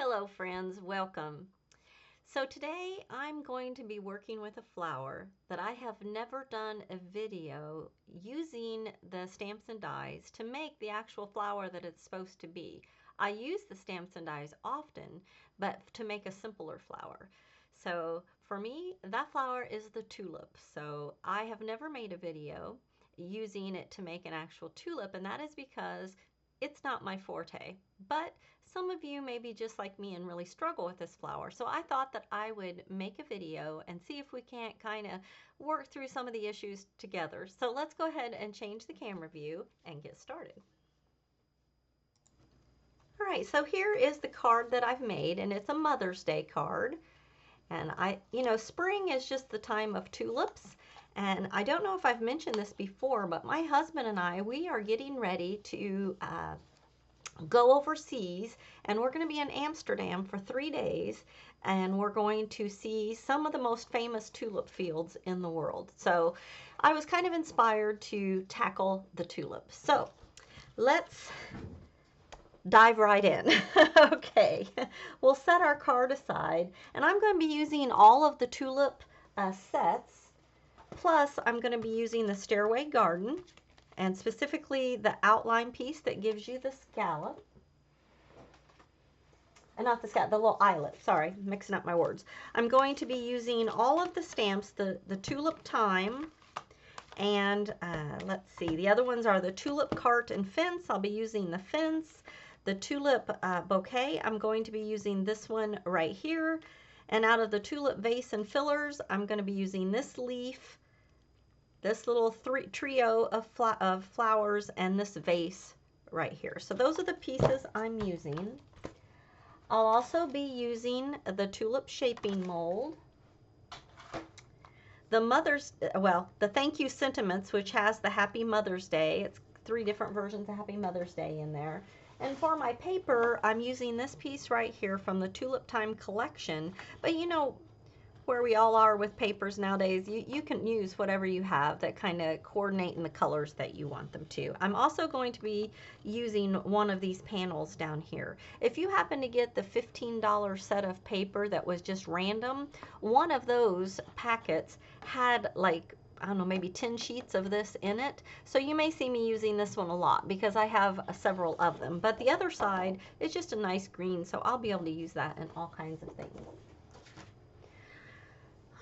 Hello friends, welcome. So today I'm going to be working with a flower that I have never done a video using the stamps and dies to make the actual flower that it's supposed to be. I use the stamps and dies often, but to make a simpler flower. So for me, that flower is the tulip. So I have never made a video using it to make an actual tulip, and that is because it's not my forte. But some of you may be just like me and really struggle with this flower. So I thought that I would make a video and see if we can't kind of work through some of the issues together. So let's go ahead and change the camera view and get started. All right, so here is the card that I've made, and it's a Mother's Day card. And spring is just the time of tulips. And I don't know if I've mentioned this before, but my husband and I, we are getting ready to go overseas, and we're going to be in Amsterdam for 3 days, and we're going to see some of the most famous tulip fields in the world. So I was kind of inspired to tackle the tulips. So let's dive right in. Okay, we'll set our card aside, and I'm going to be using all of the tulip sets, plus I'm going to be using the Stairway Garden, and specifically the outline piece that gives you the scallop. And not the scallop, the little eyelet. Sorry, mixing up my words. I'm going to be using all of the stamps, the Tulip Time, and let's see, the other ones are the Tulip Cart and Fence. I'll be using the Fence. The Tulip Bouquet, I'm going to be using this one right here. And out of the Tulip Vase and Fillers, I'm going to be using this leaf, this little trio of flowers, and this vase right here. So those are the pieces I'm using. I'll also be using the tulip shaping mold, the thank you sentiments, which has the Happy Mother's Day. It's 3 different versions of Happy Mother's Day in there. And for my paper, I'm using this piece right here from the Tulip Time Collection. But you know, where we all are with papers nowadays, you can use whatever you have that kind of coordinate in the colors that you want them to. I'm also going to be using one of these panels down here. If you happen to get the $15 set of paper that was just random, one of those packets had like, I don't know, maybe 10 sheets of this in it. So you may see me using this one a lot because I have several of them. But the other side is just a nice green, so I'll be able to use that in all kinds of things.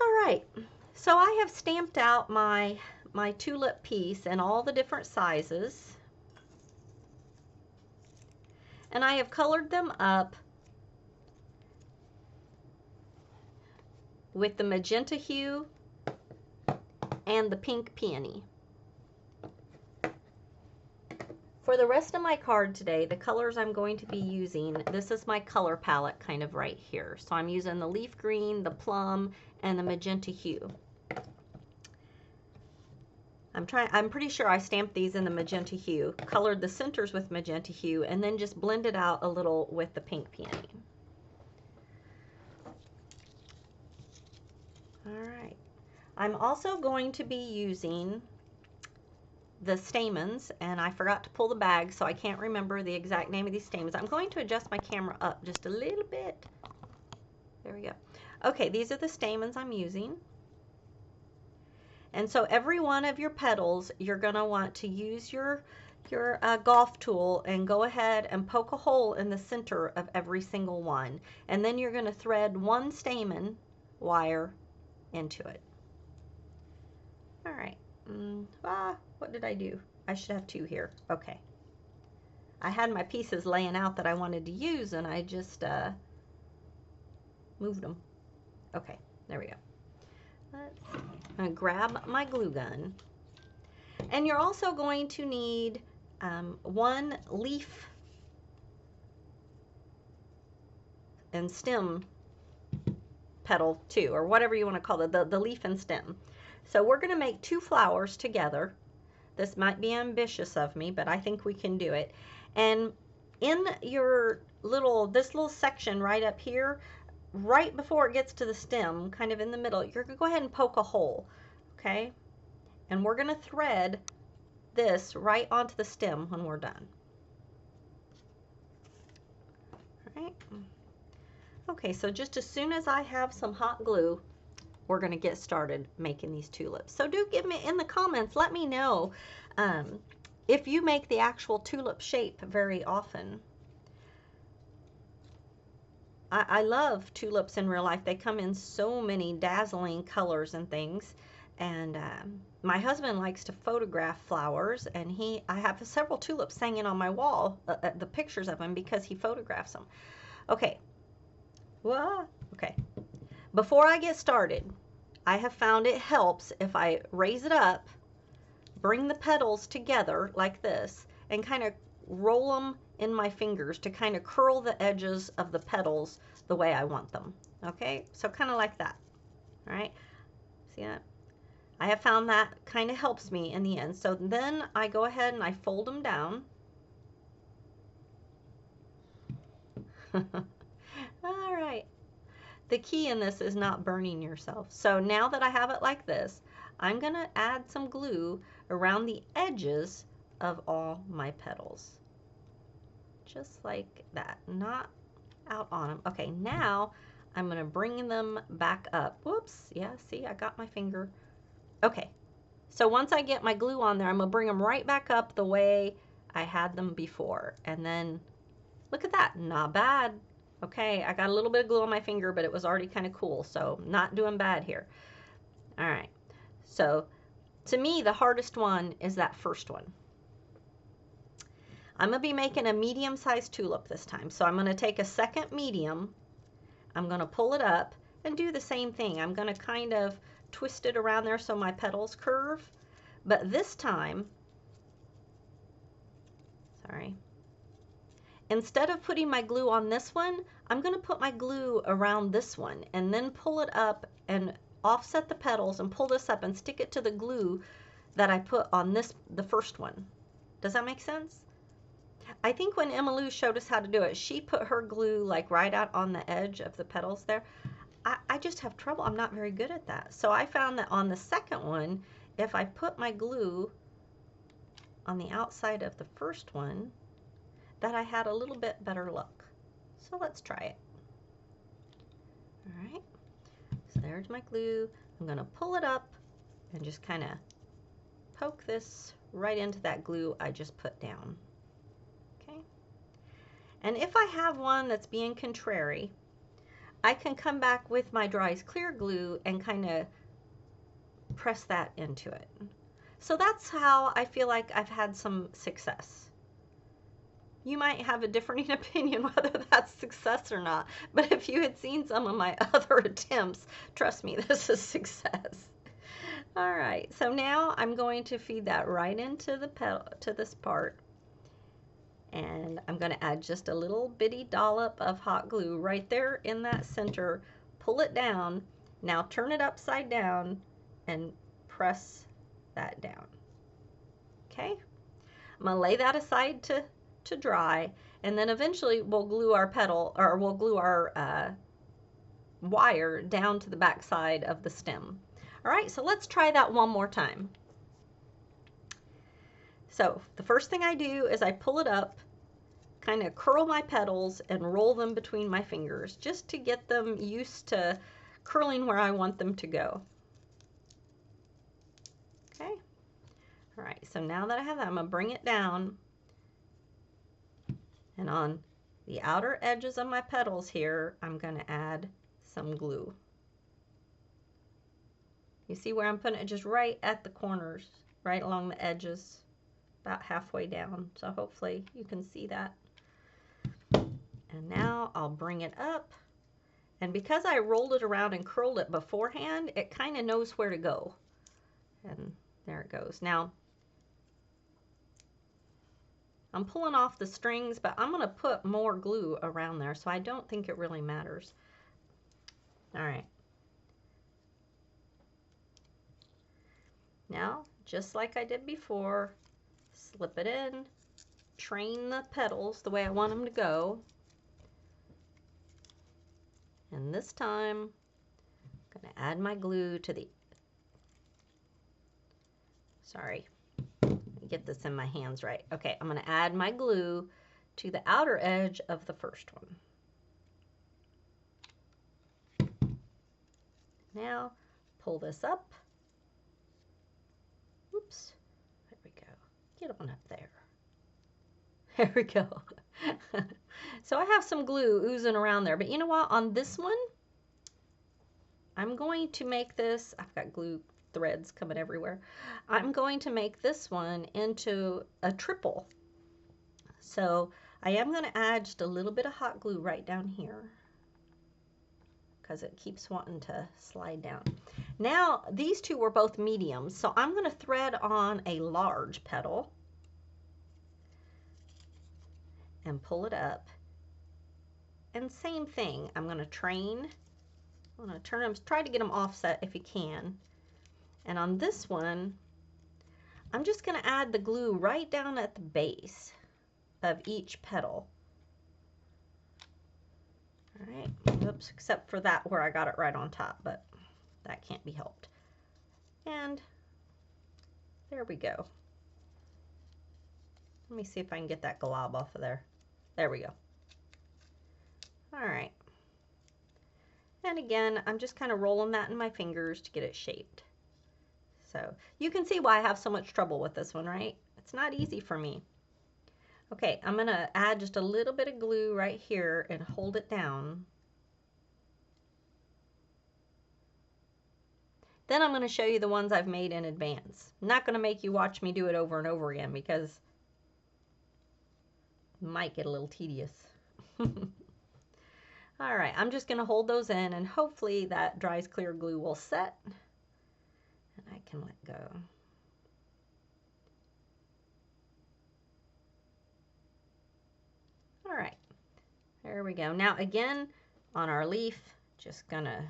All right, so I have stamped out my tulip piece in all the different sizes, and I have colored them up with the magenta hue and the pink peony. For the rest of my card today, the colors I'm going to be using, this is my color palette kind of right here. So I'm using the leaf green, the plum, and the magenta hue. I'm pretty sure I stamped these in the magenta hue, colored the centers with magenta hue, and then just blended out a little with the pink peony. All right. I'm also going to be using the stamens, and I forgot to pull the bag, so I can't remember the exact name of these stamens. I'm going to adjust my camera up just a little bit. There we go. Okay, these are the stamens I'm using. And so every one of your petals, you're going to want to use your golf tool and go ahead and poke a hole in the center of every single one. And then you're going to thread 1 stamen wire into it. All right. What did I do? I should have 2 here. Okay. I had my pieces laying out that I wanted to use, and I just moved them. Okay, there we go. I'm going to grab my glue gun. And you're also going to need 1 leaf and stem petal too, or whatever you want to call it, the leaf and stem. So we're going to make 2 flowers together. This might be ambitious of me, but I think we can do it. And in your this little section right up here, right before it gets to the stem, kind of in the middle, you're going to go ahead and poke a hole, okay? And we're going to thread this right onto the stem when we're done. All right. Okay, so just as soon as I have some hot glue, we're going to get started making these tulips. So do give me in the comments, let me know um, if you make the actual tulip shape very often. I love tulips in real life. They come in so many dazzling colors and things. And my husband likes to photograph flowers, and I have several tulips hanging on my wall, the pictures of them, because he photographs them. Okay. What? Okay. Before I get started, I have found it helps if I raise it up, bring the petals together like this, and kind of roll them in my fingers to kind of curl the edges of the petals the way I want them. Okay, so kind of like that. All right, see that? I have found that kind of helps me in the end. So then I go ahead and I fold them down. All right. The key in this is not burning yourself. So now that I have it like this, I'm going to add some glue around the edges of all my petals. Just like that, not out on them. Okay, now I'm going to bring them back up. Whoops, yeah, see, I got my finger. Okay, so once I get my glue on there, I'm going to bring them right back up the way I had them before. And then, look at that, not bad. Okay, I got a little bit of glue on my finger, but it was already kind of cool, so not doing bad here. All right, so to me, the hardest one is that first one. I'm going to be making a medium-sized tulip this time, so I'm going to take a second medium, I'm going to pull it up and do the same thing. I'm going to kind of twist it around there so my petals curve, but this time, sorry, instead of putting my glue on this one, I'm going to put my glue around this one and then pull it up and offset the petals and pull this up and stick it to the glue that I put on the first one. Does that make sense? I think when Emma Lou showed us how to do it, she put her glue like right out on the edge of the petals there. I just have trouble. I'm not very good at that. So I found that on the second one, if I put my glue on the outside of the first one, that I had a little bit better luck. So let's try it. All right, so there's my glue. I'm going to pull it up and just kind of poke this right into that glue I just put down. Okay, and if I have one that's being contrary, I can come back with my Dry's Clear Glue and kind of press that into it. So that's how I feel like I've had some success. You might have a differing opinion whether that's success or not, but if you had seen some of my other attempts, trust me, this is success. All right, so now I'm going to feed that right into to this part, and I'm going to add just a little bitty dollop of hot glue right there in that center. Pull it down. Now turn it upside down and press that down. Okay, I'm going to lay that aside to dry, and then eventually we'll glue our we'll glue our wire down to the back side of the stem. All right, so let's try that one more time. So the first thing I do is I pull it up, kind of curl my petals and roll them between my fingers just to get them used to curling where I want them to go. Okay, all right, so now that I have that, I'm going to bring it down. And on the outer edges of my petals here, I'm going to add some glue. You see where I'm putting it just right at the corners, right along the edges, about halfway down. So hopefully you can see that. And now I'll bring it up. And because I rolled it around and curled it beforehand, it kind of knows where to go. And there it goes. Now, I'm pulling off the strings, but I'm going to put more glue around there, so I don't think it really matters. All right. Now, just like I did before, slip it in, train the petals the way I want them to go. And this time, I'm going to add my glue to the, sorry, get this in my hands right. Okay, I'm going to add my glue to the outer edge of the first one. Now pull this up. Oops, there we go. Get on up there. There we go. So I have some glue oozing around there, but you know what? On this one, I'm going to make this, I've got glue threads coming everywhere. I'm going to make this one into a triple. So I am going to add just a little bit of hot glue right down here because it keeps wanting to slide down. Now, these two were both mediums, so I'm going to thread on a large petal and pull it up. And same thing, I'm going to train. I'm going to turn them, try to get them offset if you can. And on this one, I'm just going to add the glue right down at the base of each petal. All right, oops, except for that where I got it right on top, but that can't be helped. And there we go. Let me see if I can get that glob off of there. There we go. All right. And again, I'm just kind of rolling that in my fingers to get it shaped. So you can see why I have so much trouble with this one, right? It's not easy for me. Okay, I'm going to add just a little bit of glue right here and hold it down. Then I'm going to show you the ones I've made in advance. I'm not going to make you watch me do it over and over again because it might get a little tedious. All right, I'm just going to hold those in and hopefully that dries clear glue will set and I can let go. All right, there we go. Now again, on our leaf, just gonna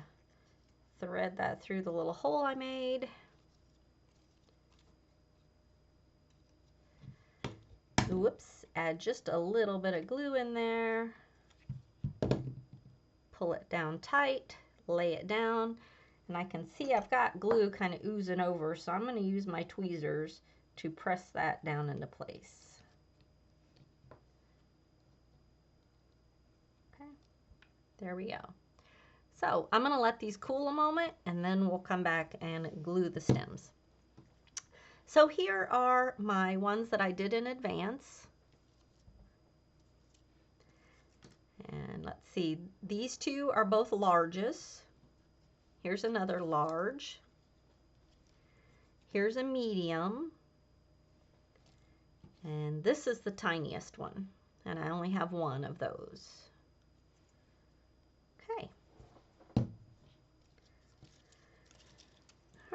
thread that through the little hole I made. Whoops, add just a little bit of glue in there. Pull it down tight, lay it down, and I can see I've got glue kind of oozing over, so I'm gonna use my tweezers to press that down into place. There we go. So I'm going to let these cool a moment and then we'll come back and glue the stems. So here are my ones that I did in advance. And let's see, these two are both larges. Here's another large. Here's a medium. And this is the tiniest one. And I only have one of those.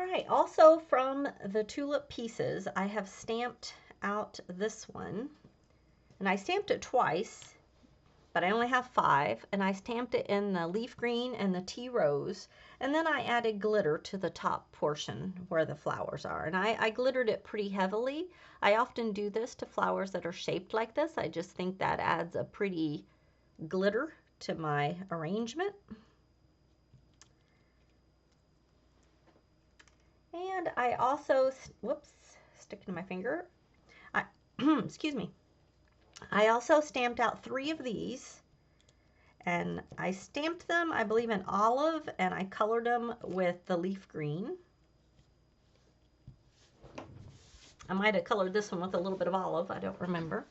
All right, also from the tulip pieces, I have stamped out this one. And I stamped it twice, but I only have 5. And I stamped it in the leaf green and the tea rose. And then I added glitter to the top portion where the flowers are. And I glittered it pretty heavily. I often do this to flowers that are shaped like this. I just think that adds a pretty glitter to my arrangement. And I also, whoops, sticking my finger. Excuse me. I also stamped out 3 of these. And I stamped them, I believe, in olive, and I colored them with the leaf green. I might have colored this one with a little bit of olive, I don't remember.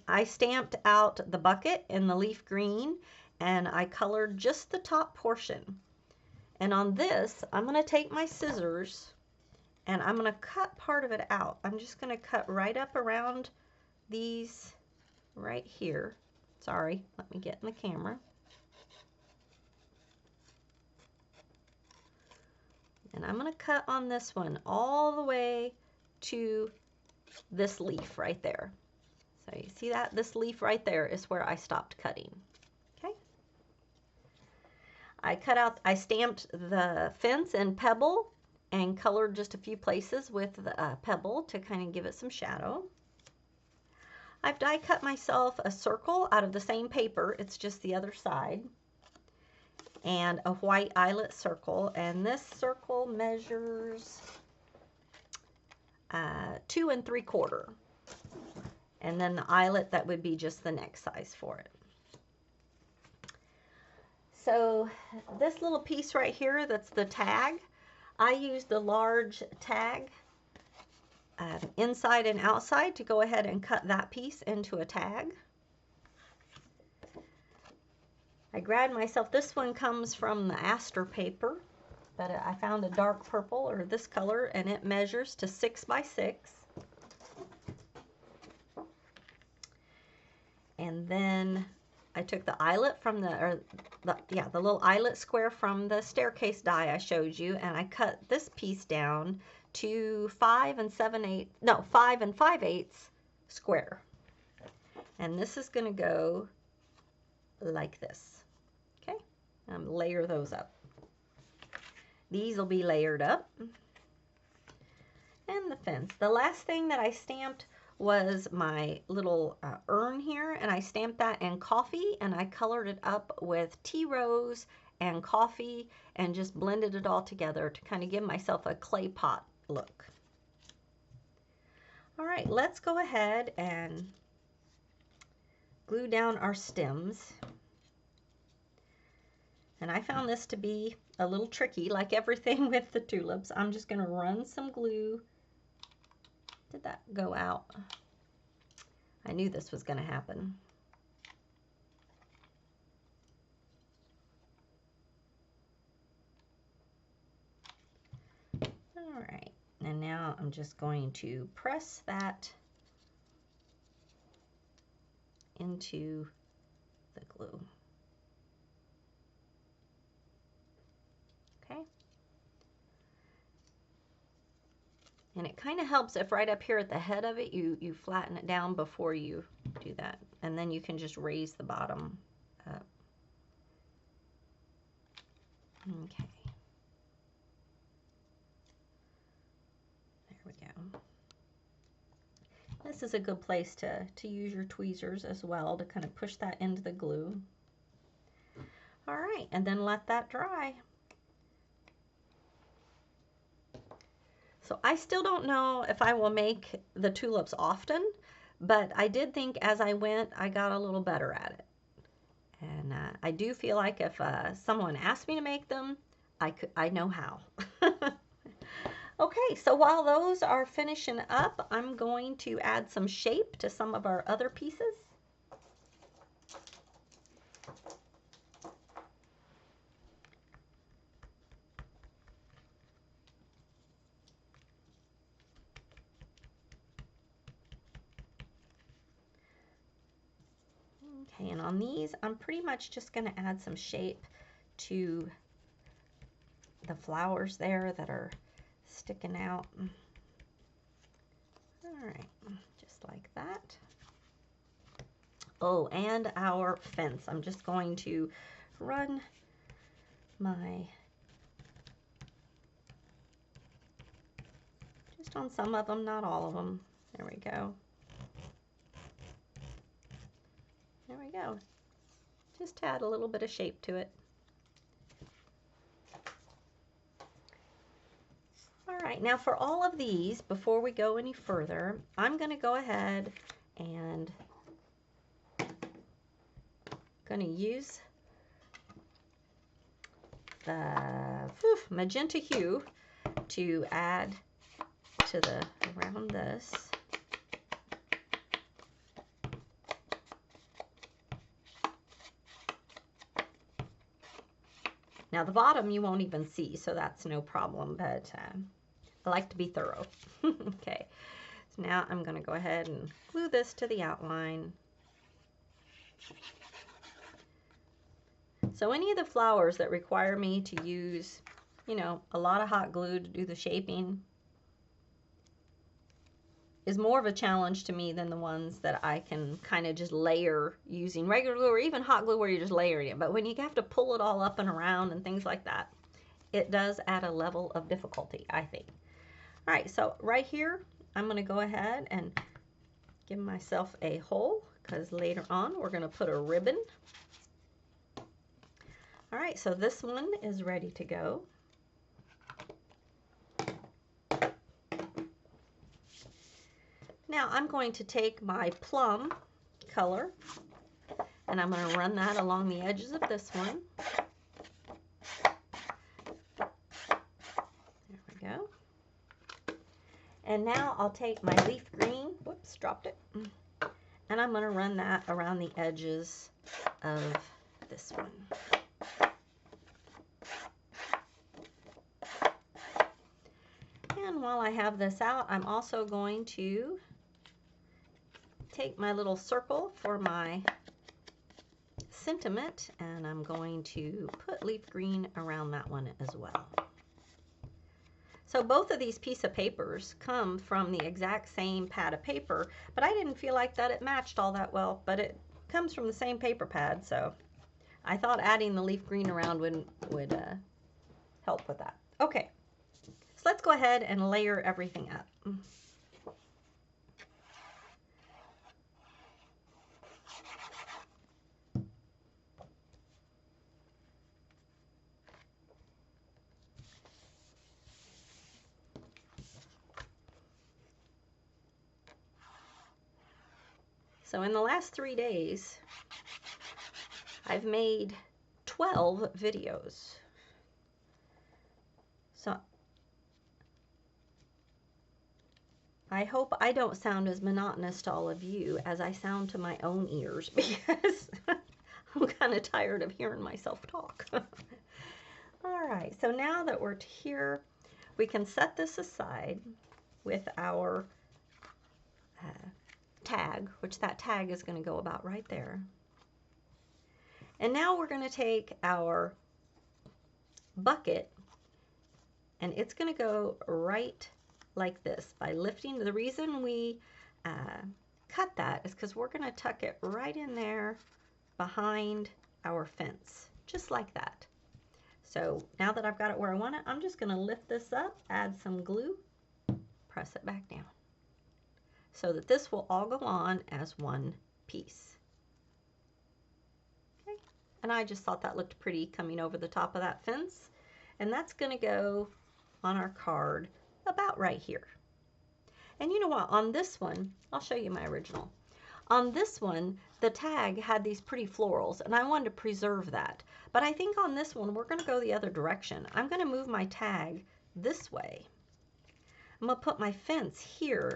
I stamped out the bucket in the leaf green, and I colored just the top portion. And on this, I'm going to take my scissors and I'm going to cut part of it out. I'm just going to cut right up around these right here. Sorry, let me get in the camera. And I'm going to cut on this one all the way to this leaf right there. So you see that? This leaf right there is where I stopped cutting. I stamped the fence in pebble and colored just a few places with the pebble to kind of give it some shadow. I've die cut myself a circle out of the same paper, it's just the other side, and a white eyelet circle, and this circle measures 2 3/4, and then the eyelet, that would be just the next size for it. so this little piece right here, that's the tag. I used the large tag inside and outside to go ahead and cut that piece into a tag. I grabbed myself, this one comes from the Aster paper, but I found a dark purple or this color, and it measures to 6 by 6. And then I took the eyelet from the little eyelet square from the staircase die I showed you, and I cut this piece down to 5 and 5/8 square. And this is going to go like this. Okay, layer those up. These will be layered up. And the fence. The last thing that I stamped was my little urn here, and I stamped that in coffee, and I colored it up with tea rose and coffee and just blended it all together to kind of give myself a clay pot look. All right, let's go ahead and glue down our stems. And I found this to be a little tricky, like everything with the tulips. I'm just going to run some glue. Did that go out? I knew this was going to happen. All right, and now I'm just going to press that into the glue. Okay. And it kind of helps if right up here at the head of it, you flatten it down before you do that. And then you can just raise the bottom up. Okay. There we go. This is a good place to use your tweezers as well to kind of push that into the glue. All right, and then let that dry. So I still don't know if I will make the tulips often, but I did think as I went, I got a little better at it. And I do feel like if someone asked me to make them, I know how. Okay, so while those are finishing up, I'm going to add some shape to some of our other pieces. Okay, and on these, I'm pretty much just going to add some shape to the flowers there that are sticking out. All right, just like that. Oh, and our fence. I'm just going to run just on some of them, not all of them. There we go. There we go. Just to add a little bit of shape to it. All right, now for all of these, before we go any further, I'm going to go ahead and going to use the magenta hue to add to around this. Now the bottom you won't even see, so that's no problem, but I like to be thorough. Okay, so now I'm going to go ahead and glue this to the outline. So any of the flowers that require me to use, you know, a lot of hot glue to do the shaping is more of a challenge to me than the ones that I can kind of just layer using regular glue or even hot glue where you're just layering it. But when you have to pull it all up and around and things like that, it does add a level of difficulty, I think. All right, so right here, I'm going to go ahead and give myself a hole because later on we're going to put a ribbon. All right, so this one is ready to go. Now I'm going to take my plum color and I'm going to run that along the edges of this one. And now I'll take my leaf green, whoops, dropped it, and I'm going to run that around the edges of this one. And while I have this out, I'm also going to take my little circle for my sentiment, and I'm going to put leaf green around that one as well. So both of these pieces of papers come from the exact same pad of paper, but I didn't feel like that it matched all that well, but it comes from the same paper pad, so I thought adding the leaf green around would help with that. Okay, so let's go ahead and layer everything up. So in the last 3 days, I've made 12 videos. So I hope I don't sound as monotonous to all of you as I sound to my own ears, because I'm kind of tired of hearing myself talk. All right, so now that we're here, we can set this aside with our tag, which that tag is going to go about right there. And now we're going to take our bucket, and it's going to go right like this by lifting. The reason we cut that is because we're going to tuck it right in there behind our fence, just like that. So now that I've got it where I want it, I'm just going to lift this up, add some glue, press it back down, so that this will all go on as one piece. Okay, and I just thought that looked pretty coming over the top of that fence, and that's going to go on our card about right here. And you know what, on this one, I'll show you my original. On this one, the tag had these pretty florals, and I wanted to preserve that. But I think on this one, we're going to go the other direction. I'm going to move my tag this way. I'm going to put my fence here,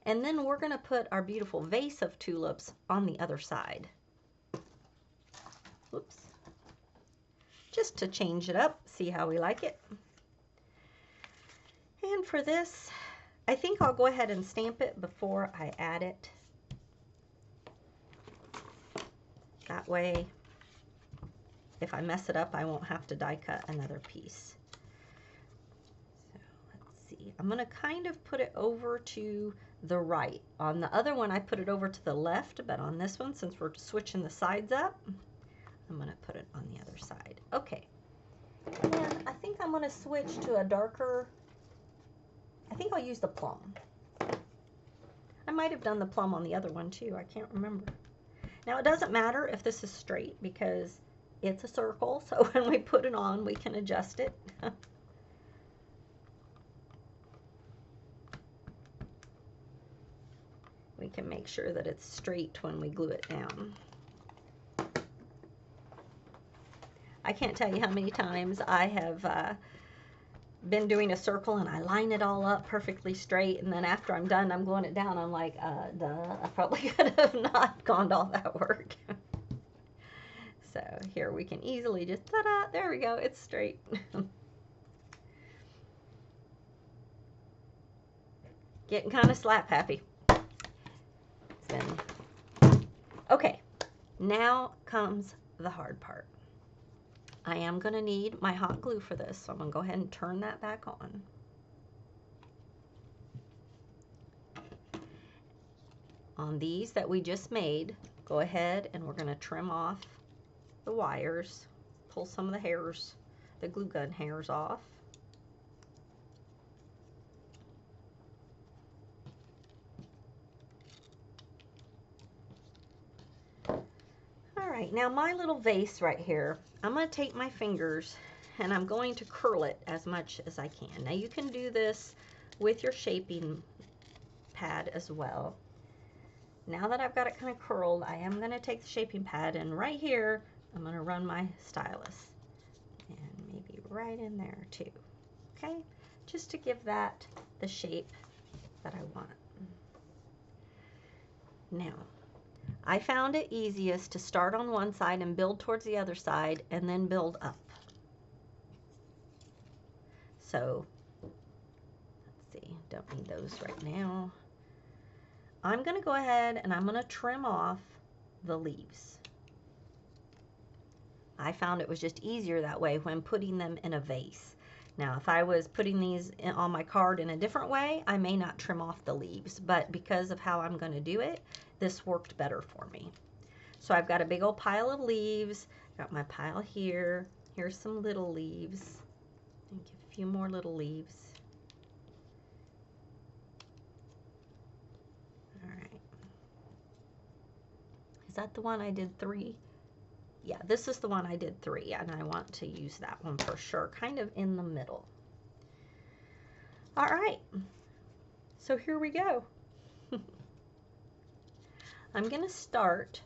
and then we're going to put our beautiful vase of tulips on the other side. Whoops. Just to change it up, see how we like it. And for this, I think I'll go ahead and stamp it before I add it. That way, if I mess it up, I won't have to die cut another piece. So let's see. I'm going to kind of put it over to the right. On the other one, I put it over to the left, but on this one, since we're switching the sides up, I'm going to put it on the other side. Okay. And then I think I'm going to switch to a darker, I think I'll use the plum. I might have done the plum on the other one too. I can't remember. Now it doesn't matter if this is straight because it's a circle, so when we put it on, we can adjust it. We can make sure that it's straight when we glue it down. I can't tell you how many times I have been doing a circle and I line it all up perfectly straight, and then after I'm done, I'm gluing it down. I'm like, duh, I probably could have not gone to all that work. So here we can easily just, ta-da, there we go, it's straight. Getting kind of slap happy. Okay, now comes the hard part. I am going to need my hot glue for this, so I'm going to go ahead and turn that back on. On these that we just made, go ahead and we're going to trim off the wires, pull some of the hairs, the glue gun hairs off. Alright, now my little vase right here, I'm going to take my fingers and I'm going to curl it as much as I can. Now you can do this with your shaping pad as well. Now that I've got it kind of curled, I am going to take the shaping pad, and right here I'm going to run my stylus. And maybe right in there too. Okay? Just to give that the shape that I want. Now, I found it easiest to start on one side and build towards the other side and then build up. So, let's see, don't need those right now. I'm going to go ahead and I'm going to trim off the leaves. I found it was just easier that way when putting them in a vase. Now, if I was putting these on my card in a different way, I may not trim off the leaves, but because of how I'm going to do it, this worked better for me. So I've got a big old pile of leaves, got my pile here, here's some little leaves, and give a few more little leaves. All right. Is that the one I did 3? Yeah, this is the one I did 3, and I want to use that one for sure, kind of in the middle. All right, so here we go. I'm going to start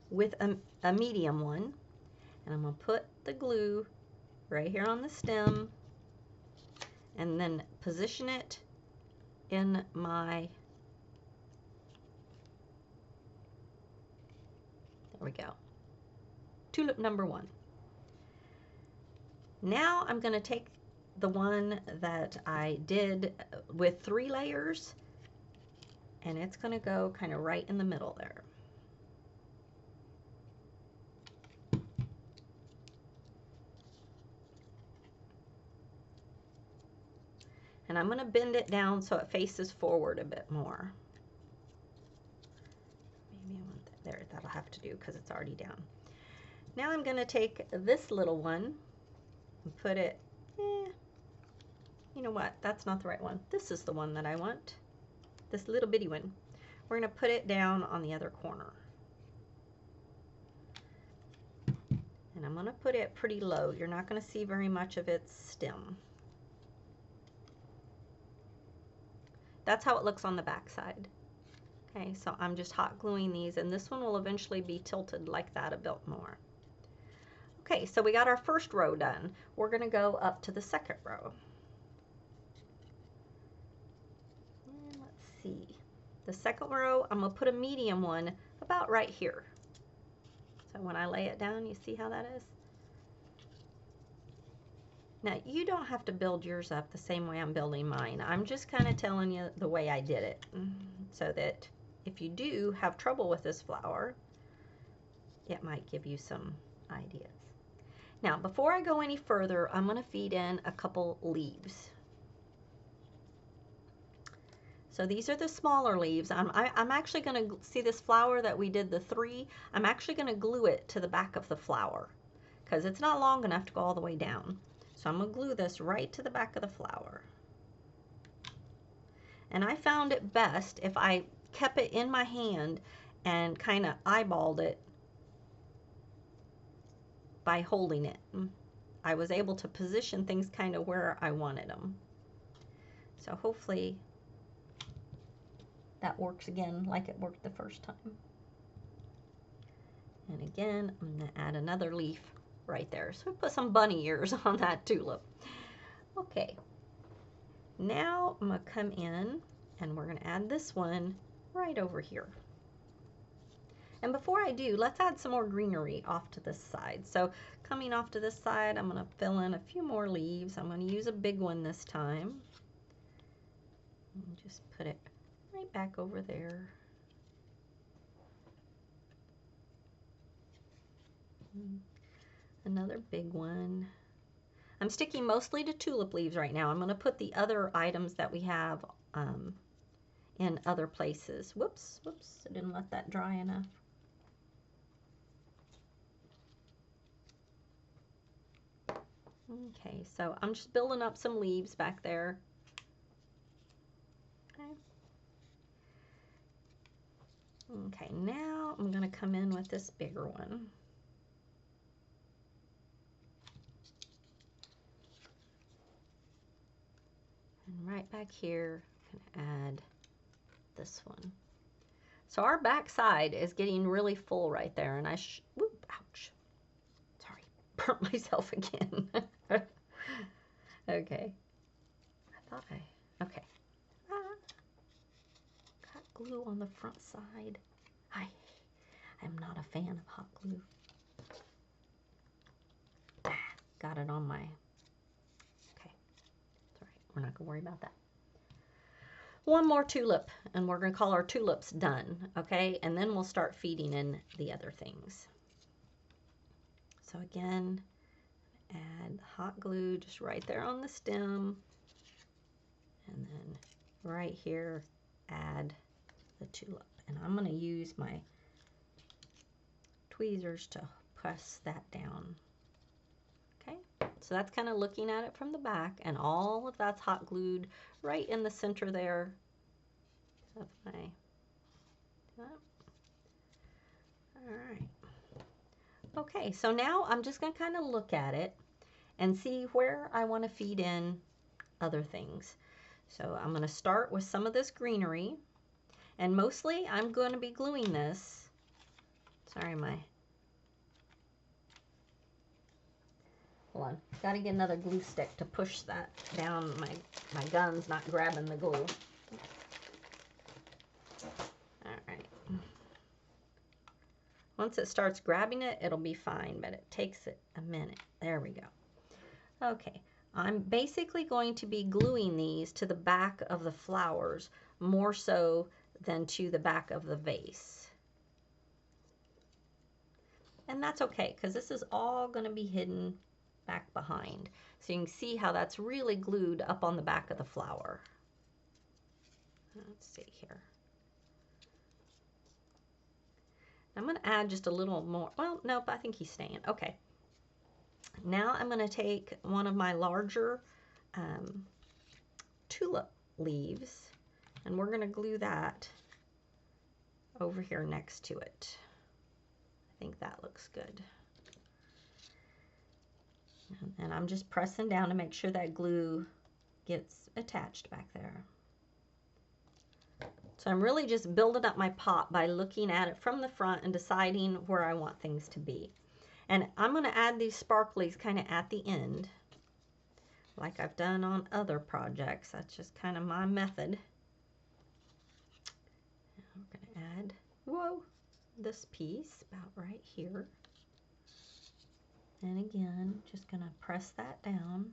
with a medium one, and I'm going to put the glue right here on the stem, and then position it in my, there we go, tulip number 1. Now I'm going to take the one that I did with 3 layers, and it's going to go kind of right in the middle there. And I'm going to bend it down so it faces forward a bit more. Maybe I want that there. That'll have to do because it's already down. Now I'm going to take this little one and put it, you know what, that's not the right one. This is the one that I want, this little bitty one. We're going to put it down on the other corner. And I'm going to put it pretty low. You're not going to see very much of its stem. That's how it looks on the back side. Okay, so I'm just hot gluing these, and this one will eventually be tilted like that a bit more. Okay, so we got our first row done. We're going to go up to the second row. And let's see. The second row, I'm going to put a medium one about right here. So when I lay it down, you see how that is? Now, you don't have to build yours up the same way I'm building mine. I'm just kind of telling you the way I did it, so that if you do have trouble with this flower, it might give you some ideas. Now, before I go any further, I'm going to feed in a couple leaves. So these are the smaller leaves. I'm actually going to, see this flower that we did the 3, I'm actually going to glue it to the back of the flower because it's not long enough to go all the way down. So I'm going to glue this right to the back of the flower. And I found it best if I kept it in my hand and kind of eyeballed it by holding it. I was able to position things kind of where I wanted them. So hopefully that works again like it worked the first time. And again, I'm going to add another leaf right there. So we put some bunny ears on that tulip. Okay, now I'm going to come in and we're going to add this one right over here. And before I do, let's add some more greenery off to this side. So coming off to this side, I'm going to fill in a few more leaves. I'm going to use a big one this time. And just put it right back over there. Another big one. I'm sticking mostly to tulip leaves right now. I'm going to put the other items that we have in other places. Whoops, I didn't let that dry enough. Okay, so I'm just building up some leaves back there. Okay, now I'm going to come in with this bigger one. And right back here, I'm going to add this one. So our back side is getting really full right there, and whoop, ouch. Sorry, burnt myself again. Okay. Okay. glue on the front side. I am not a fan of hot glue. Got it on my, okay, it's all right, we're not gonna worry about that. One more tulip, and we're gonna call our tulips done, okay? And then we'll start feeding in the other things. So again, add hot glue just right there on the stem, and then right here, add the tulip. And I'm gonna use my tweezers to press that down. Okay, so that's kind of looking at it from the back, and all of that's hot glued right in the center there of my, all right. Okay, so now I'm just going to kind of look at it and see where I want to feed in other things. So I'm going to start with some of this greenery, and mostly I'm going to be gluing this. Sorry, hold on, got to get another glue stick to push that down. My gun's not grabbing the glue. All right. Once it starts grabbing it, it'll be fine, but it takes it a minute. There we go. Okay, I'm basically going to be gluing these to the back of the flowers more so than to the back of the vase. And that's okay, because this is all going to be hidden back behind. So you can see how that's really glued up on the back of the flower. Let's see here. I'm going to add just a little more. Well, nope, I think he's staying. Okay. Now I'm going to take one of my larger tulip leaves, and we're going to glue that over here next to it. I think that looks good. And I'm just pressing down to make sure that glue gets attached back there. So I'm really just building up my pot by looking at it from the front and deciding where I want things to be. And I'm going to add these sparklies kind of at the end, like I've done on other projects. That's just kind of my method. Now we're going to add, whoa, this piece about right here. And again, just going to press that down.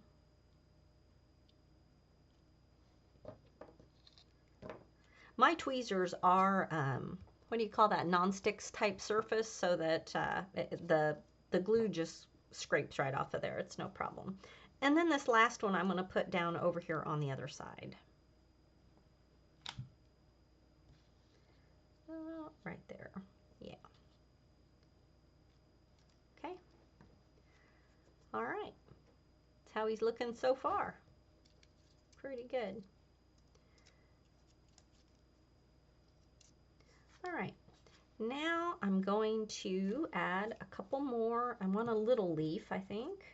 My tweezers are, what do you call that, non-sticks type surface, so that the glue just scrapes right off of there. It's no problem. And then this last one I'm going to put down over here on the other side. Right there. Yeah. Okay. All right. That's how he's looking so far. Pretty good. All right. Now I'm going to add a couple more. I want a little leaf, I think,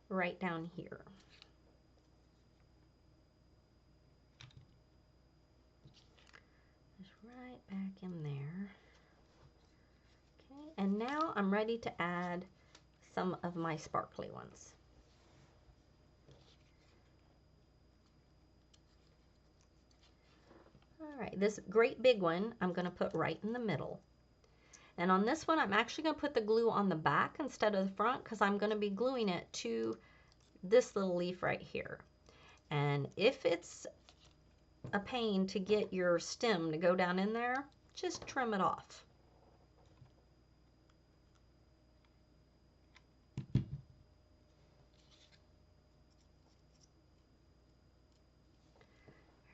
right down here. Just right back in there. Okay, and now I'm ready to add some of my sparkly ones. All right, this great big one I'm going to put right in the middle. And on this one, I'm actually going to put the glue on the back instead of the front, because I'm going to be gluing it to this little leaf right here. And if it's a pain to get your stem to go down in there, just trim it off.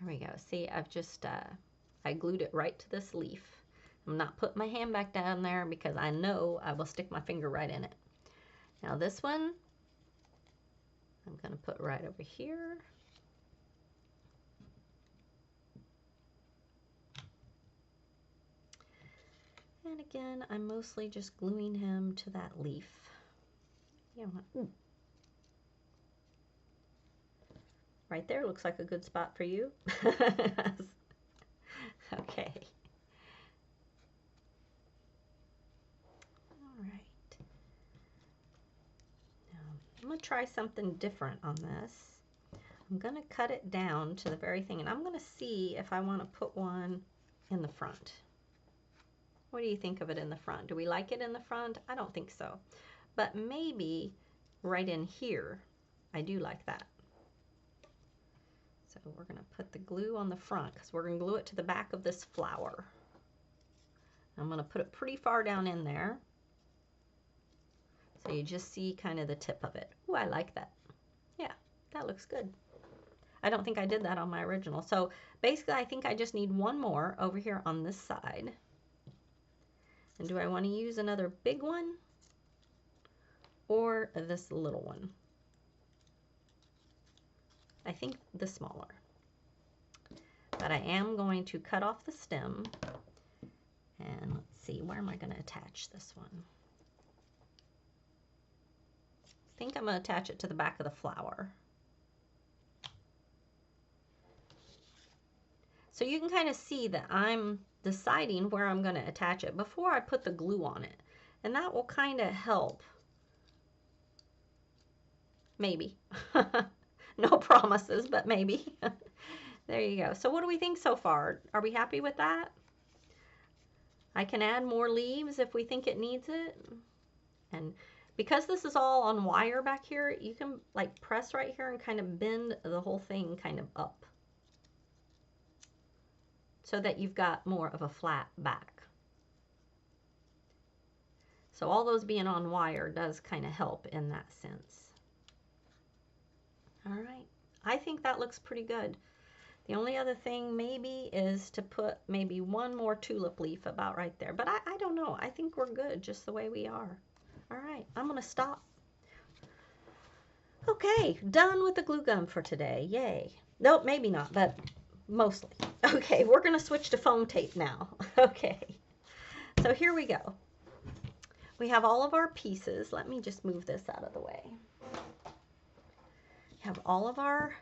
There we go. See, I've just, I glued it right to this leaf. I'm not putting my hand back down there because I know I will stick my finger right in it. Now this one, I'm going to put right over here. And again, I'm mostly just gluing him to that leaf. Yeah, ooh. Right there looks like a good spot for you. Okay. All right. Now, I'm going to try something different on this. I'm going to cut it down to the very thing, and I'm going to see if I want to put one in the front. What do you think of it in the front? Do we like it in the front? I don't think so. But maybe right in here, I do like that. So we're going to put the glue on the front because we're going to glue it to the back of this flower. I'm going to put it pretty far down in there. So you just see kind of the tip of it. Ooh, I like that. Yeah, that looks good. I don't think I did that on my original. So basically, I think I just need one more over here on this side. And do I want to use another big one or this little one? I think the smaller. But I am going to cut off the stem. And let's see, where am I going to attach this one? I think I'm going to attach it to the back of the flower. So you can kind of see that I'm deciding where I'm going to attach it before I put the glue on it. And that will kind of help. Maybe. No promises, but maybe. There you go. So what do we think so far? Are we happy with that? I can add more leaves if we think it needs it. And because this is all on wire back here, you can like press right here and kind of bend the whole thing kind of up, so that you've got more of a flat back. So all those being on wire does kind of help in that sense. All right, I think that looks pretty good. The only other thing maybe is to put maybe one more tulip leaf about right there. But I don't know. I think we're good just the way we are. All right, I'm going to stop. Okay, done with the glue gun for today. Yay. Nope, maybe not, but mostly. Okay, we're going to switch to foam tape now. Okay, so here we go. We have all of our pieces. Let me just move this out of the way. We have all of our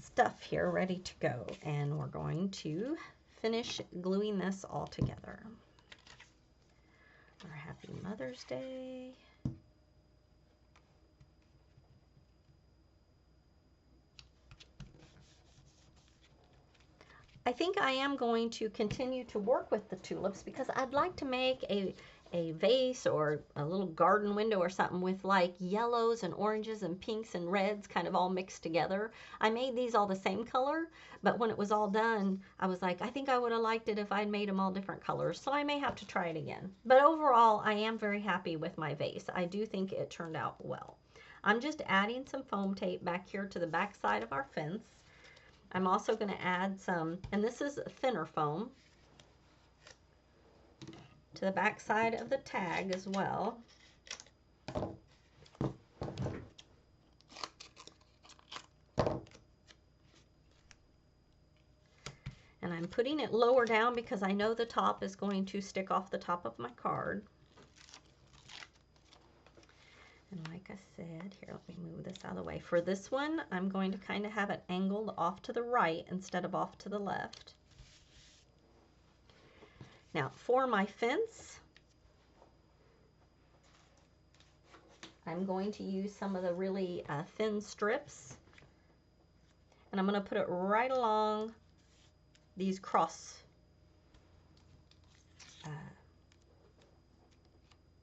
stuff here ready to go, and we're going to finish gluing this all together. Our Happy Mother's Day. I think I am going to continue to work with the tulips because I'd like to make a vase or a little garden window or something with like yellows and oranges and pinks and reds kind of all mixed together. I made these all the same color, but when it was all done, I was like, I think I would have liked it if I'd made them all different colors, so I may have to try it again. But overall, I am very happy with my vase. I do think it turned out well. I'm just adding some foam tape back here to the back side of our fence. I'm also going to add some, and this is thinner foam, to the back side of the tag as well. And I'm putting it lower down because I know the top is going to stick off the top of my card. And like I said, here, let me move this out of the way. For this one, I'm going to kind of have it angled off to the right instead of off to the left. Now, for my fence, I'm going to use some of the really thin strips. And I'm going to put it right along these cross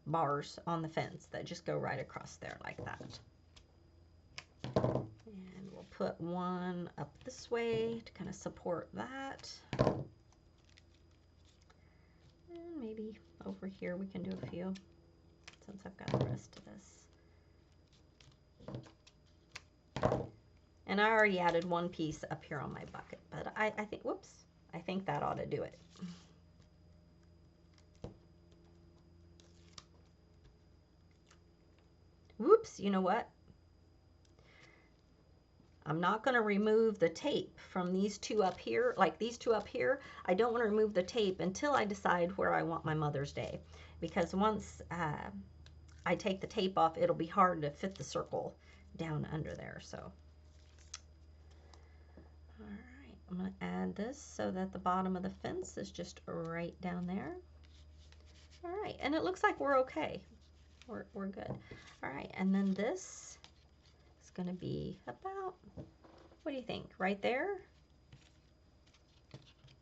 bars on the fence that just go right across there like that. And we'll put one up this way to kind of support that. And maybe over here we can do a few since I've got the rest of this. And I already added one piece up here on my bucket, but I think, whoops, I think that ought to do it. Whoops, you know what? I'm not going to remove the tape from these two up here, like these two up here. I don't want to remove the tape until I decide where I want my Mother's Day, because once I take the tape off, it'll be hard to fit the circle down under there. So, all right, I'm going to add this so that the bottom of the fence is just right down there. All right, and it looks like we're okay. We're good. All right, and then this is going to be about, what do you think, right there?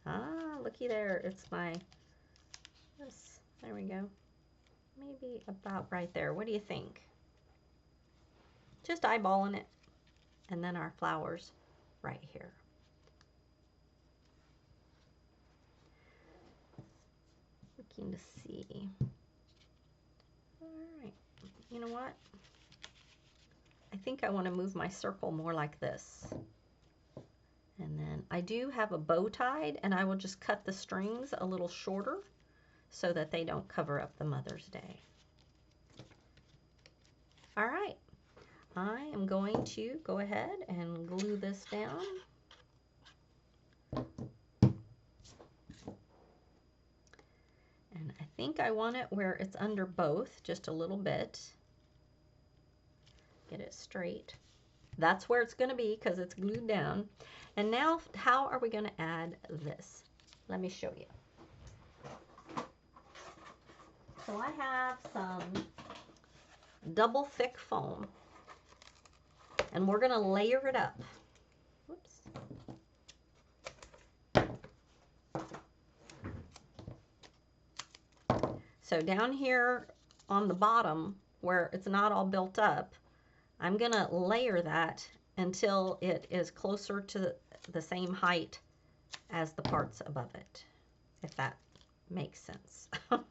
Ah, looky there, it's my, this, there we go. Maybe about right there. What do you think? Just eyeballing it. And then our flowers right here. Looking to see. All right, you know what? I think I want to move my circle more like this. And then I do have a bow tied, and I will just cut the strings a little shorter so that they don't cover up the Mother's Day. All right, I am going to go ahead and glue this down. And I think I want it where it's under both, just a little bit. Get it straight. That's where it's going to be because it's glued down. And now, how are we going to add this? Let me show you. So I have some double thick foam, and we're going to layer it up. Whoops. So down here on the bottom where it's not all built up, I'm going to layer that until it is closer to the same height as the parts above it, if that makes sense. Let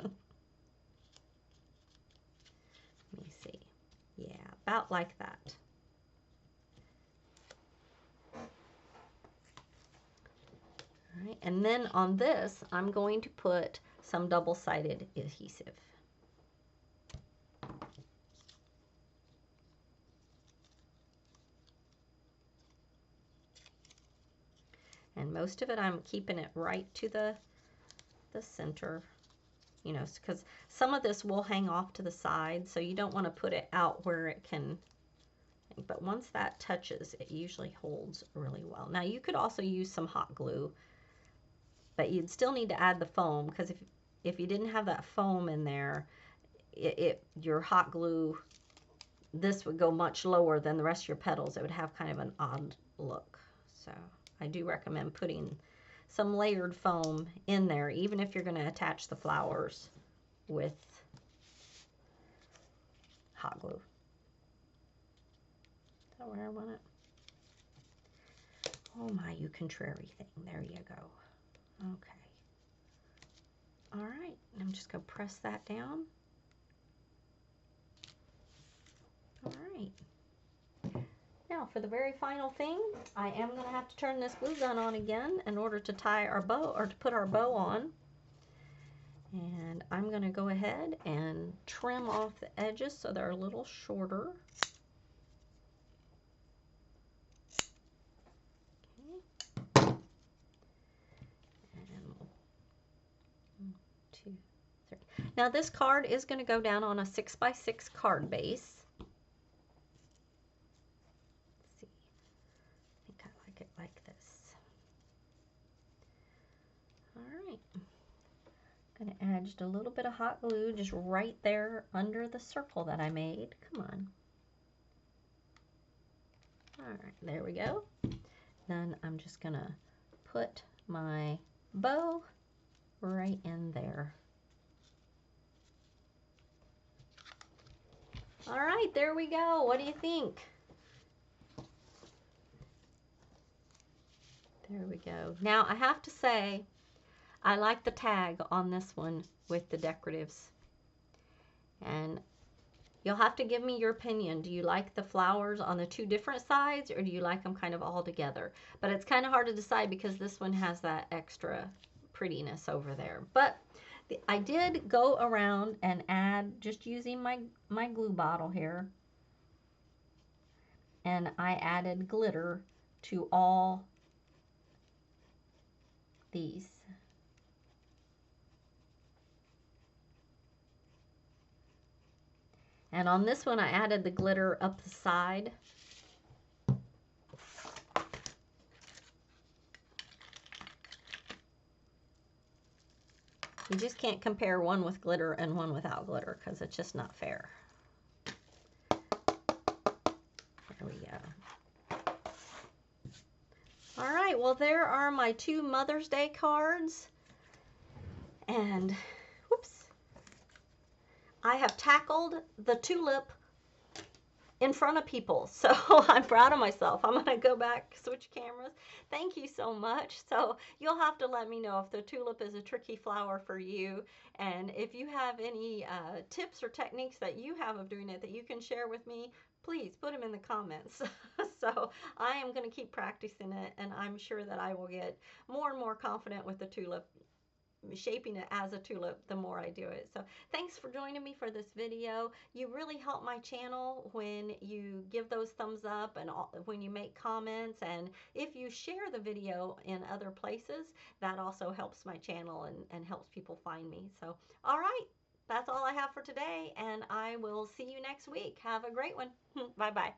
me see. Yeah, about like that. All right, and then on this, I'm going to put some double-sided adhesive. And most of it, I'm keeping it right to the center, you know, because some of this will hang off to the side, so you don't want to put it out where it can, but once that touches, it usually holds really well. Now, you could also use some hot glue, but you'd still need to add the foam, because if you didn't have that foam in there, your hot glue, this would go much lower than the rest of your petals. It would have kind of an odd look. So I do recommend putting some layered foam in there, even if you're going to attach the flowers with hot glue. Is that where I want it? Oh my, you contrary thing. There you go. Okay. All right, I'm just going to press that down. All right. Now for the very final thing, I am going to have to turn this glue gun on again in order to tie our bow, or to put our bow on. And I'm going to go ahead and trim off the edges so they're a little shorter. Okay. And 1, 2, 3. Now this card is going to go down on a 6x6 card base. Like this. All right. I'm going to add just a little bit of hot glue just right there under the circle that I made. Come on. All right, there we go. Then I'm just going to put my bow right in there. All right, there we go. What do you think? There we go. Now, I have to say, I like the tag on this one with the decoratives. And you'll have to give me your opinion. Do you like the flowers on the two different sides, or do you like them kind of all together? But it's kind of hard to decide because this one has that extra prettiness over there. But I did go around and add, just using my glue bottle here, and I added glitter to all these. And on this one, I added the glitter up the side. You just can't compare one with glitter and one without glitter because it's just not fair. There we go. right, well, there are my 2 Mother's Day cards. And, whoops, I have tackled the tulip in front of people. So I'm proud of myself. I'm going to go back, switch cameras. Thank you so much. So you'll have to let me know if the tulip is a tricky flower for you. And if you have any tips or techniques that you have of doing it that you can share with me, please put them in the comments. So I am going to keep practicing it, and I'm sure that I will get more and more confident with the tulip, shaping it as a tulip the more I do it. So thanks for joining me for this video. You really help my channel when you give those thumbs up and when you make comments, and if you share the video in other places, that also helps my channel and helps people find me. So all right, that's all I have for today, and I will see you next week. Have a great one. Bye bye.